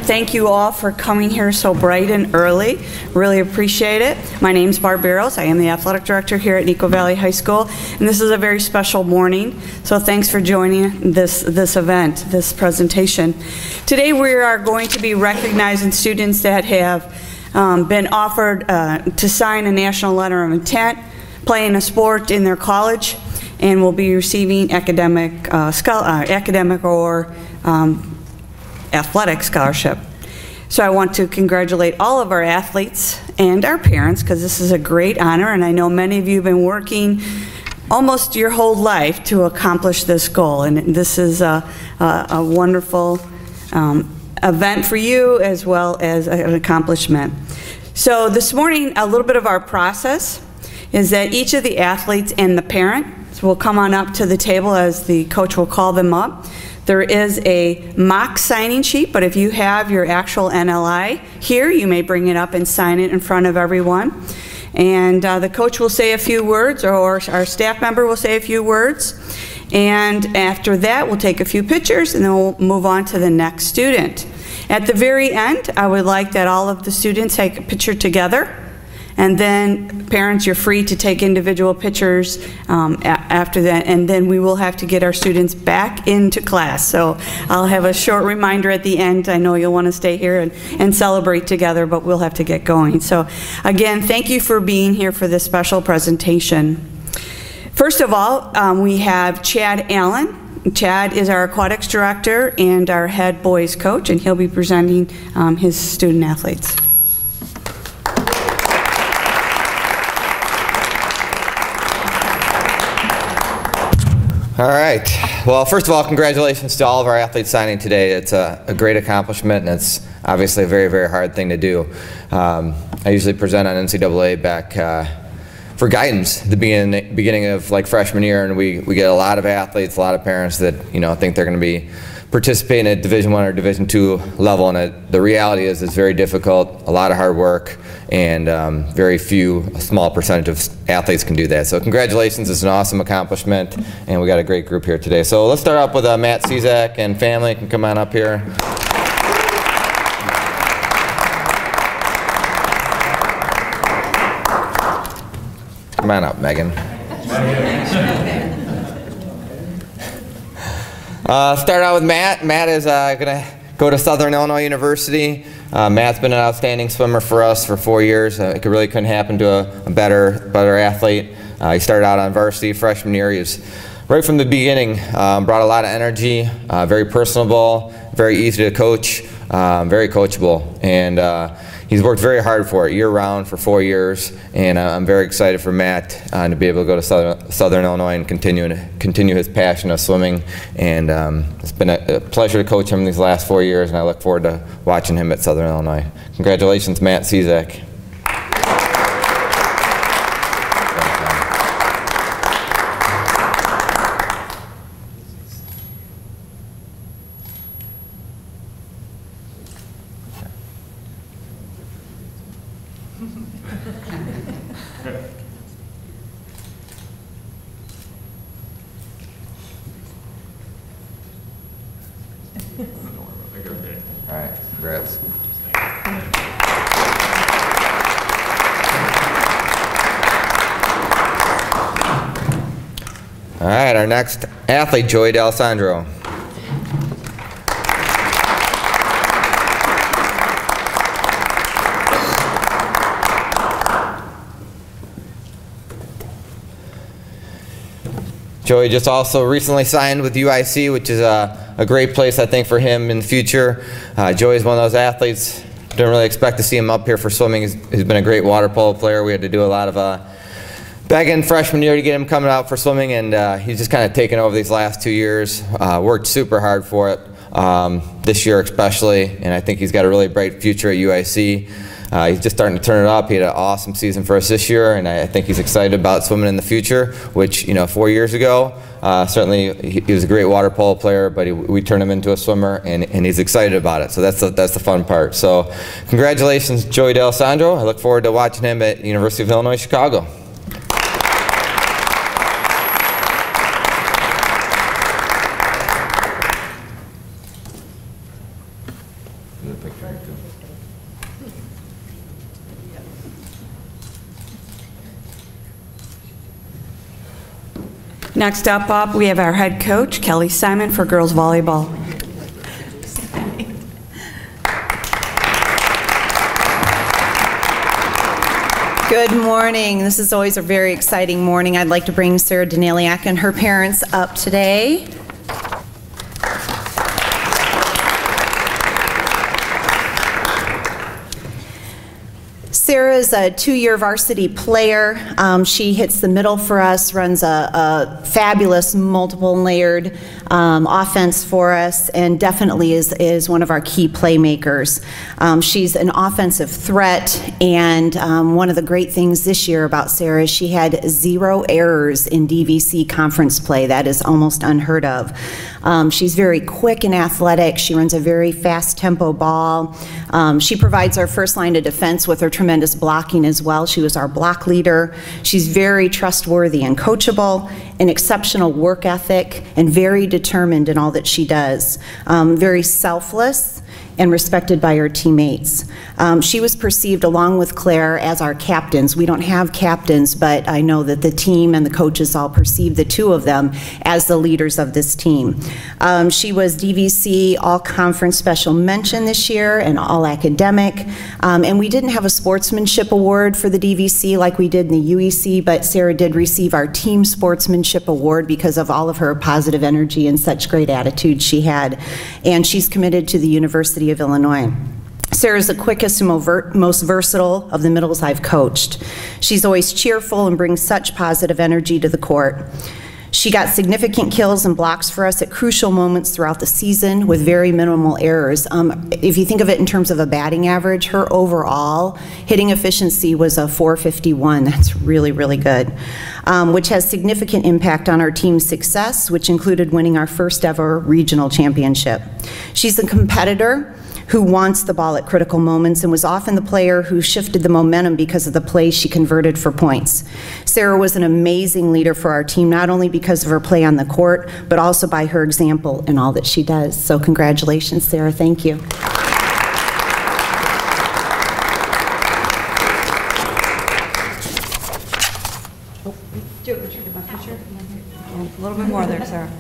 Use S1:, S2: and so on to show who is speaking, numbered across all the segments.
S1: thank you all for coming here so bright and early. Really appreciate it. My name's Barb Barrows. I am the athletic director here at Neuqua Valley High School, and this is a very special morning. So thanks for joining this event, this presentation. Today we are going to be recognizing students that have been offered to sign a national letter of intent, playing a sport in their college, and will be receiving academic or athletic scholarship. So I want to congratulate all of our athletes and our parents, because this is a great honor, and I know many of you have been working almost your whole life to accomplish this goal, and this is a wonderful event for you as well as an accomplishment. So this morning, a little bit of our process is that each of the athletes and the parent will come on up to the table as the coach will call them up. There is a mock signing sheet, but if you have your actual NLI here, you may bring it up and sign it in front of everyone. And the coach will say a few words, or our staff member will say a few words. And after that, we'll take a few pictures, and then we'll move on to the next student. At the very end, I would like that all of the students take a picture together. And then parents, you're free to take individual pictures after that, and then we will have to get our students back into class. So I'll have a short reminder at the end. I know you'll want to stay here and celebrate together, but we'll have to get going. So again, thank you for being here for this special presentation. First of all, we have Chad Allen. Chad is our aquatics director and our head boys coach, and he'll be presenting his student athletes.
S2: All right. Well, first of all, congratulations to all of our athletes signing today. It's a great accomplishment, and it's obviously a very, very hard thing to do. I usually present on NCAA back for guidance at the beginning of like freshman year, and we get a lot of athletes, a lot of parents that think they're going to be participating at Division I or Division II level, and the reality is it's very difficult, a lot of hard work, and a small percentage of athletes can do that. So congratulations, it's an awesome accomplishment, and we got a great group here today. So let's start off with Matt Ciezczak and family. Can come on up here. Come on up, Megan. Start out with Matt. Matt is going to go to Southern Illinois University. Matt's been an outstanding swimmer for us for 4 years. It really couldn't happen to a better athlete. He started out on varsity freshman year. He was right from the beginning, brought a lot of energy, very personable, very easy to coach, very coachable, and he's worked very hard for it year-round for 4 years, and I'm very excited for Matt to be able to go to Southern Illinois and continue his passion of swimming. And it's been a pleasure to coach him these last 4 years, and I look forward to watching him at Southern Illinois. Congratulations, Matt Ciezczak. All right, congrats. All right, our next athlete, Joey Dalesandro. Joey just also recently signed with UIC, which is a great place, I think, for him in the future. Joey's one of those athletes, didn't really expect to see him up here for swimming. He's been a great water polo player. We had to do a lot of back in freshman year to get him coming out for swimming, and he's just kind of taken over these last 2 years. Worked super hard for it, this year especially, and I think he's got a really bright future at UIC. He's just starting to turn it up. He had an awesome season for us this year, and I think he's excited about swimming in the future, which, 4 years ago, certainly he was a great water polo player, but we turned him into a swimmer, and he's excited about it. So that's the fun part. So congratulations, Joey Dalesandro. I look forward to watching him at University of Illinois Chicago. Picture.
S1: Next up, we have our head coach, Kelly Simon, for girls volleyball.
S3: Good morning. This is always a very exciting morning. I'd like to bring Sarah Daneliak and her parents up today. Sarah is a two-year varsity player. She hits the middle for us, runs a fabulous multiple layered offense for us, and definitely is one of our key playmakers. She's an offensive threat, and one of the great things this year about Sarah is she had 0 errors in DVC conference play. That is almost unheard of. She's very quick and athletic. She runs a very fast tempo ball. She provides our first line of defense with her tremendous blocking as well. She was our block leader. She's very trustworthy and coachable, an exceptional work ethic, and very determined in all that she does. Very selfless and respected by her teammates. She was perceived, along with Claire, as our captains. We don't have captains, but I know that the team and the coaches all perceive the two of them as the leaders of this team. She was DVC All-Conference Special Mention this year and All-Academic. And we didn't have a sportsmanship award for the DVC like we did in the UEC, but Sarah did receive our Team Sportsmanship Award because of all of her positive energy and such great attitude she had. And she's committed to the University of Illinois. Sarah's the quickest and most versatile of the middles I've coached. She's always cheerful and brings such positive energy to the court. She got significant kills and blocks for us at crucial moments throughout the season with very minimal errors. If you think of it in terms of a batting average, her overall hitting efficiency was a .451. That's really, really good, which has significant impact on our team's success, which included winning our first ever regional championship. She's a competitor who wants the ball at critical moments and was often the player who shifted the momentum because of the plays she converted for points. Sarah was an amazing leader for our team, not only because of her play on the court, but also by her example in all that she does. So congratulations, Sarah. Thank you.
S1: A little bit more there, Sarah.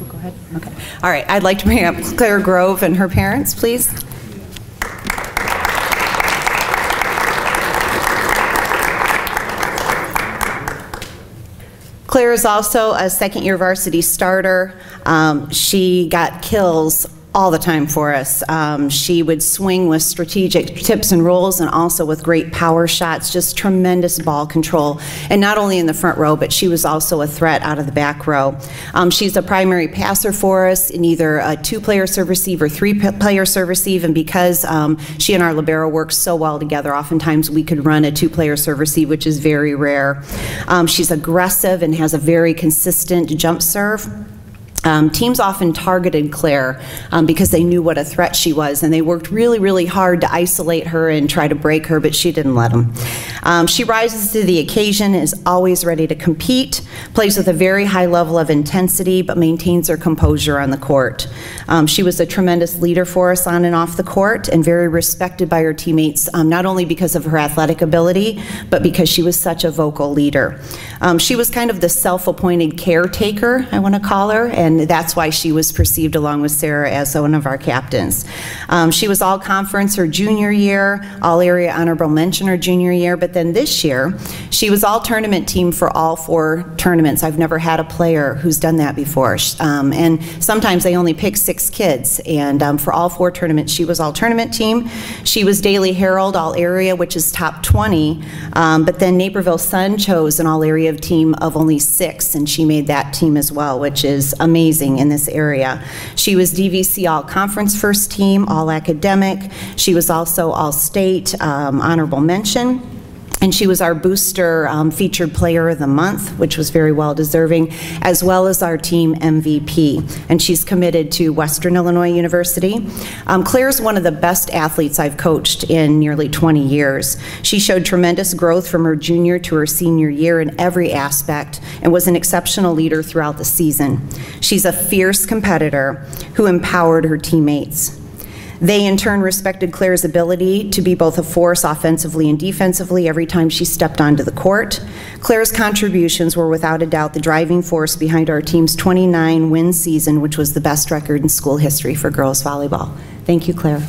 S3: Go ahead. Okay. All right. I'd like to bring up Claire Grove and her parents, please. Claire is also a second-year varsity starter. She got kills all the time for us. She would swing with strategic tips and rolls and also with great power shots, just tremendous ball control. And not only in the front row, but she was also a threat out of the back row. She's a primary passer for us in either a 2-player serve receive or 3-player serve receive, and because she and our libero work so well together, oftentimes we could run a 2-player serve receive, which is very rare. She's aggressive and has a very consistent jump serve. Teams often targeted Claire because they knew what a threat she was, and they worked really, really hard to isolate her and try to break her, but she didn't let them. She rises to the occasion, is always ready to compete, plays with a very high level of intensity, but maintains her composure on the court. She was a tremendous leader for us on and off the court, and very respected by her teammates, not only because of her athletic ability, but because she was such a vocal leader. She was kind of the self-appointed caretaker, I want to call her, and that's why she was perceived, along with Sarah, as one of our captains. She was all conference her junior year, all area honorable mention her junior year, but then this year, she was all tournament team for all 4 tournaments. I've never had a player who's done that before. And sometimes they only pick 6 kids, and for all 4 tournaments, she was all tournament team. She was Daily Herald all area, which is top 20, but then Naperville Sun chose an all area team of only 6, and she made that team as well, which is amazing in this area. She was DVC All-Conference First Team, All-Academic. She was also All-State Honorable Mention. And she was our Booster Featured Player of the Month, which was very well deserving, as well as our team MVP. And she's committed to Western Illinois University. Claire's one of the best athletes I've coached in nearly 20 years. She showed tremendous growth from her junior to her senior year in every aspect and was an exceptional leader throughout the season. She's a fierce competitor who empowered her teammates. They in turn respected Claire's ability to be both a force offensively and defensively every time she stepped onto the court. Claire's contributions were without a doubt the driving force behind our team's 29-win season, which was the best record in school history for girls volleyball. Thank you, Claire.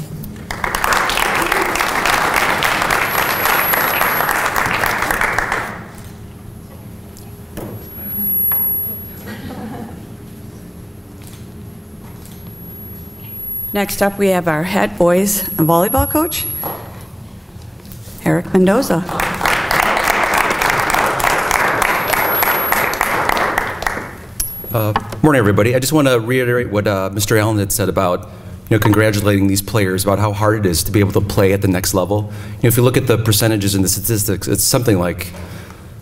S1: Next up, we have our head boys volleyball coach, Eric Mendoza.
S4: Morning, everybody. I just want to reiterate what Mr. Allen had said about congratulating these players, about how hard it is to be able to play at the next level. If you look at the percentages and the statistics, it's something like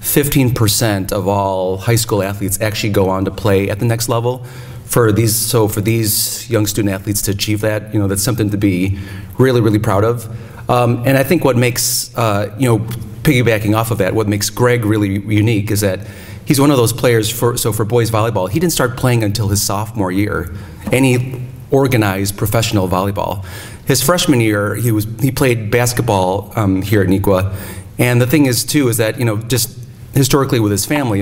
S4: 15% of all high school athletes actually go on to play at the next level. For these young student athletes to achieve that, that's something to be really, really proud of. And I think what makes, piggybacking off of that, what makes Greg really unique is that he's one of those players, for boys volleyball, he didn't start playing until his sophomore year, any organized professional volleyball. His freshman year, he played basketball here at Neuqua. And the thing is, too, is that, just historically with his family,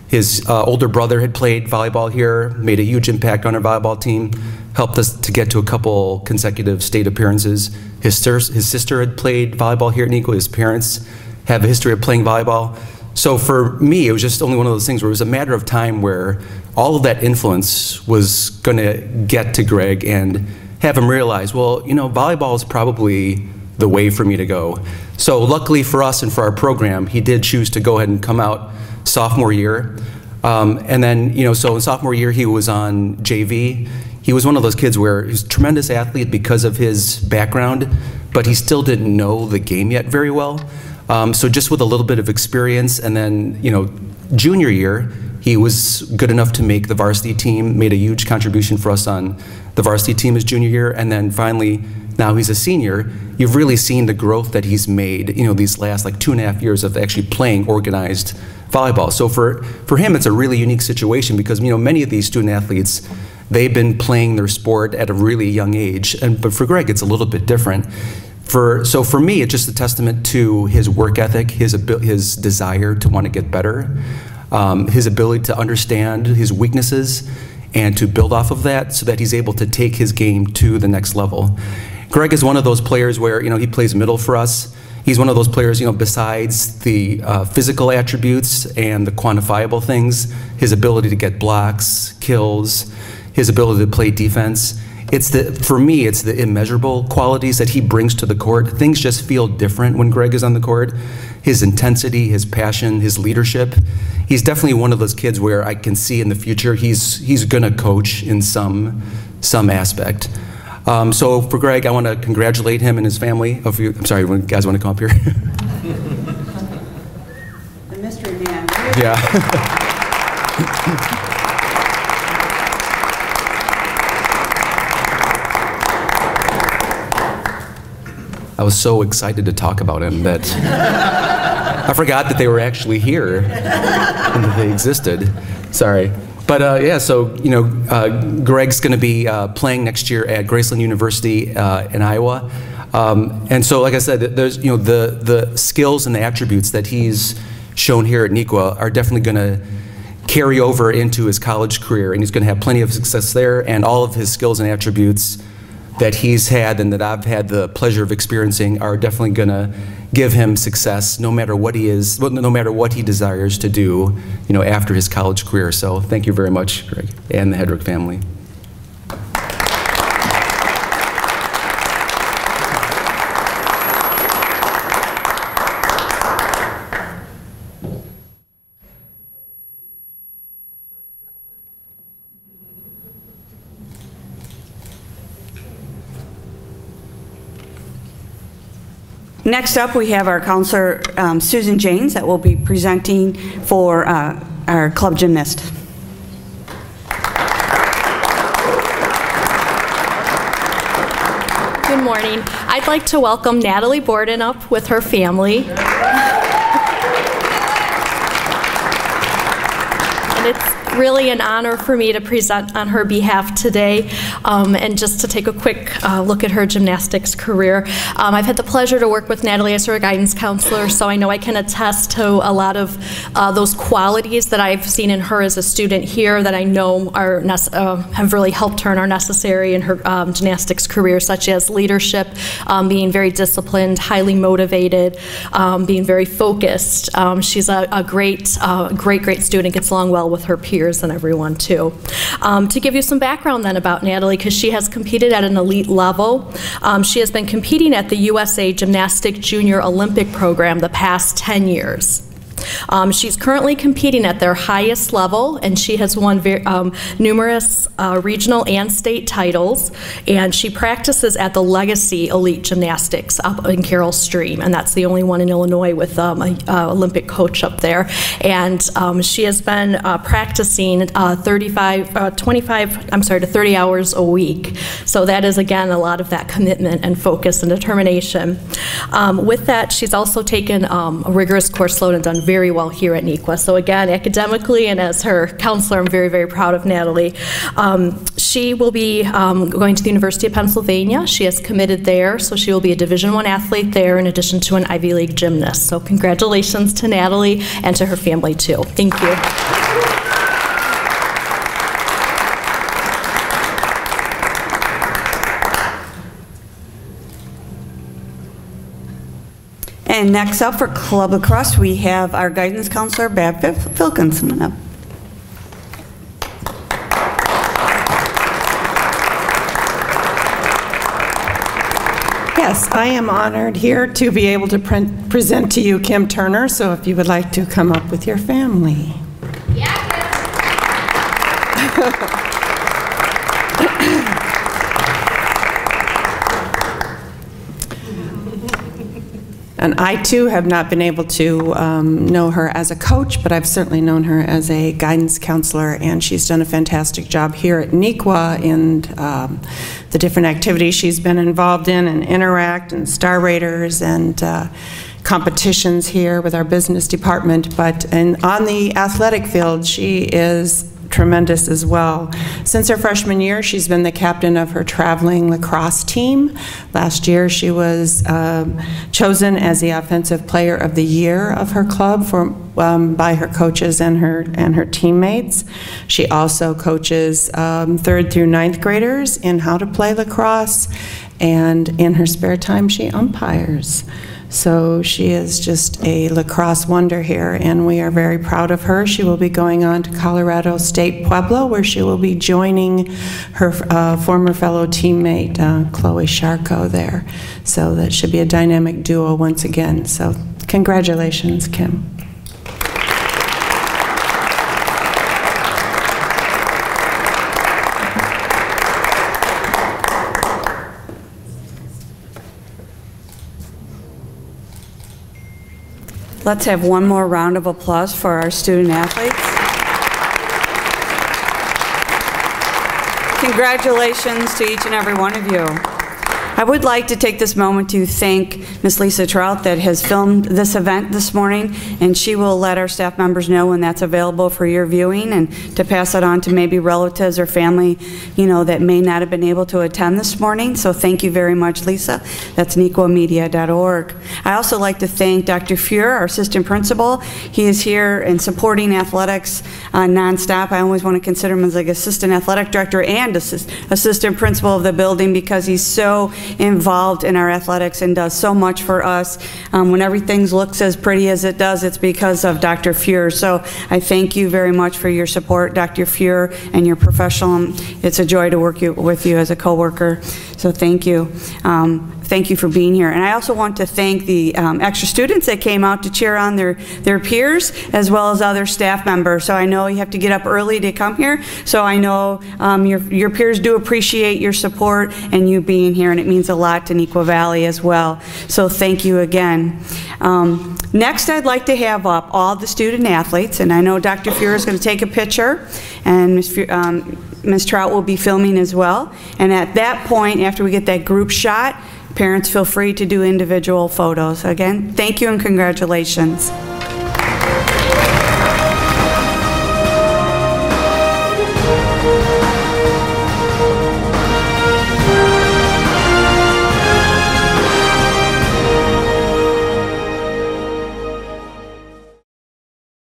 S4: his older brother had played volleyball here, made a huge impact on our volleyball team, helped us to get to a couple consecutive state appearances. His sister had played volleyball here at Neuqua. His parents have a history of playing volleyball. So for me, it was just only one of those things where it was a matter of time where all of that influence was going to get to Greg and have him realize, well, volleyball is probably the way for me to go. So luckily for us and for our program, he did choose to go ahead and come out sophomore year. And then, so in sophomore year, he was on JV. He was one of those kids where he's a tremendous athlete because of his background, but he still didn't know the game yet very well. So just with a little bit of experience, and then, junior year, he was good enough to make the varsity team, made a huge contribution for us on the varsity team his junior year, and then finally, now he's a senior. You've really seen the growth that he's made, these last like 2.5 years of actually playing organized volleyball. So for him, it's a really unique situation because, many of these student athletes, they've been playing their sport at a really young age, but for Greg, it's a little bit different. So for me, it's just a testament to his work ethic, his desire to want to get better, his ability to understand his weaknesses and to build off of that so that he's able to take his game to the next level. Greg is one of those players where, he plays middle for us. He's one of those players, besides the physical attributes and the quantifiable things, his ability to get blocks, kills, his ability to play defense. For me, it's the immeasurable qualities that he brings to the court. Things just feel different when Greg is on the court. His intensity, his passion, his leadership. He's definitely one of those kids where I can see in the future he's gonna coach in some aspect. So for Greg, I want to congratulate him and his family. I'm sorry, you guys want to come up here?
S1: The mystery man.
S4: Yeah. I was so excited to talk about him that I forgot that they were actually here and that they existed. Sorry. But yeah, so Greg's going to be playing next year at Graceland University in Iowa, and so like I said, there's the skills and the attributes that he's shown here at Neuqua are definitely going to carry over into his college career, and he's going to have plenty of success there. And all of his skills and attributes that he's had and that I've had the pleasure of experiencing are definitely going to give him success no matter what no matter what he desires to do, after his college career. So thank you very much, Greg, and the Hendrick family.
S1: Next up, we have our counselor, Susan Janes, that will be presenting for our club gymnast.
S5: Good morning. I'd like to welcome Natalie Borden up with her family. And really an honor for me to present on her behalf today, and just to take a quick look at her gymnastics career. I've had the pleasure to work with Natalie as her guidance counselor, so I know I can attest to a lot of those qualities that I've seen in her as a student here that I know are have really helped her and are necessary in her gymnastics career, such as leadership, being very disciplined, highly motivated, being very focused. She's a great student, gets along well with her peers and everyone too. To give you some background then about Natalie, because she has competed at an elite level. She has been competing at the USA Gymnastic Junior Olympic program the past 10 years. She's currently competing at their highest level, and she has won numerous regional and state titles, and she practices at the Legacy Elite Gymnastics up in Carroll Stream, and that's the only one in Illinois with an Olympic coach up there. And she has been practicing 30 hours a week. So that is, again, a lot of that commitment and focus and determination. With that, she's also taken a rigorous course load and done very well here at Neuqua. So again, academically and as her counselor, I'm very, very proud of Natalie. She will be going to the University of Pennsylvania. She has committed there, so she will be a Division I athlete there in addition to an Ivy League gymnast. So congratulations to Natalie and to her family too. Thank you.
S1: And next up for Club Lacrosse, we have our guidance counselor, Bab Filkins. Come on up.
S6: Yes, I am honored here to be able to present to you Kim Turner, so if you would like to come up with your family. And I, too, have not been able to know her as a coach, but I've certainly known her as a guidance counselor, and she's done a fantastic job here at Neuqua in the different activities she's been involved in, and Interact, and Star Raiders, and competitions here with our business department. But on the athletic field, she is tremendous as well. Since her freshman year, she's been the captain of her traveling lacrosse team. Last year, she was chosen as the Offensive Player of the Year of her club by her coaches and her teammates. She also coaches 3rd through 9th graders in how to play lacrosse, and in her spare time, she umpires. So she is just a lacrosse wonder here, and we are very proud of her. She will be going on to Colorado State Pueblo, where she will be joining her former fellow teammate, Chloe Sharko, there. So that should be a dynamic duo once again. So congratulations, Kim.
S1: Let's have one more round of applause for our student athletes. Congratulations to each and every one of you. I would like to take this moment to thank Ms. Lisa Trout that has filmed this event this morning, and she will let our staff members know when that's available for your viewing, and to pass it on to maybe relatives or family, you know, that may not have been able to attend this morning. So thank you very much, Lisa. That's neuquamedia.org. I also like to thank Dr. Fuhr, our assistant principal. He is here and supporting athletics nonstop. I always want to consider him as like assistant athletic director and assistant principal of the building, because he's so involved in our athletics and does so much for us. When everything looks as pretty as it does, it's because of Dr. Fuhr. So I thank you very much for your support, Dr. Fuhr, and your professional. It's a joy to work with you as a coworker. So thank you. Thank you for being here. And I also want to thank the extra students that came out to cheer on their peers, as well as other staff members. So I know you have to get up early to come here. So I know your peers do appreciate your support and you being here, and it means a lot to Neuqua Valley as well. So thank you again. Next, I'd like to have up all the student athletes, and I know Dr. Fuhr is going to take a picture, and Ms. Trout will be filming as well. And at that point, after we get that group shot, parents feel free to do individual photos. Again, thank you and congratulations.